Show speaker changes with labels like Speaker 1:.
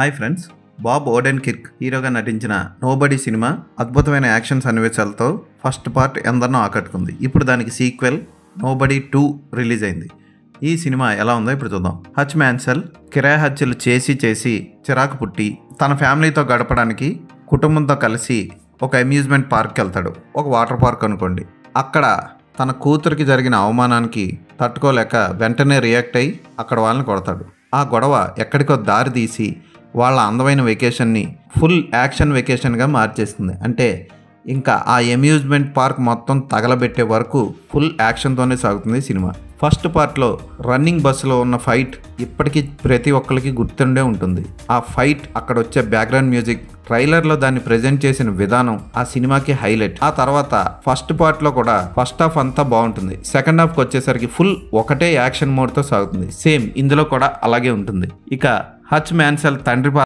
Speaker 1: Hi friends, Bob ఓడెన్కిర్క్ హీరోగా నటించిన nobody cinema అద్భుతమైన యాక్షన్ సన్నివేశాలతో ఫస్ట్ పార్ట్ ఎందరినో ఆకట్టుకుంది. ఇప్పుడు దానికి సీక్వెల్ నోబడీ 2 రిలీజ్ అయింది. ఈ సినిమా ఎలా ఉందో ఇప్పుడు చూద్దాం. హచ్ మాన్సెల్ కిరాయి హత్యలు చేసి చిరాకు పుట్టి తన ఫ్యామిలీతో గడపడానికి కుటుంబంతో కలిసి ఒక అమ్యూజ్మెంట్ పార్క్కి వెళ్తాడు. ఒక వాటర్ పార్క్ అనుకోండి. అక్కడ తన కూతురికి జరిగిన అవమానానికి తట్టుకోలేక వెంటనే రియాక్ట్ అయ్యి అక్కడ వాళ్ళని కొడతాడు. ఆ గొడవ ఎక్కడికో దారి తీసి వాళ్ళ అందమైన వెకేషన్ని ఫుల్ యాక్షన్ వెకేషన్గా మార్చేస్తుంది. అంటే ఇంకా ఆ అమ్యూజ్మెంట్ పార్క్ మొత్తం తగలబెట్టే వరకు ఫుల్ యాక్షన్తోనే సాగుతుంది సినిమా. ఫస్ట్ పార్ట్లో రన్నింగ్ బస్సులో ఉన్న ఫైట్ ఇప్పటికీ ప్రతి ఒక్కరికి గుర్తుండే ఉంటుంది. ఆ ఫైట్, అక్కడ వచ్చే బ్యాక్గ్రౌండ్ మ్యూజిక్, ట్రైలర్లో దాన్ని ప్రజెంట్ చేసిన విధానం ఆ సినిమాకి హైలైట్. ఆ తర్వాత ఫస్ట్ పార్ట్లో కూడా ఫస్ట్ హాఫ్ అంతా బాగుంటుంది. సెకండ్ హాఫ్కి వచ్చేసరికి ఫుల్ ఒకటే యాక్షన్ మోడ్తో సాగుతుంది. సేమ్ ఇందులో కూడా అలాగే ఉంటుంది. ఇక హచ్ మాన్సెల్ తండ్రి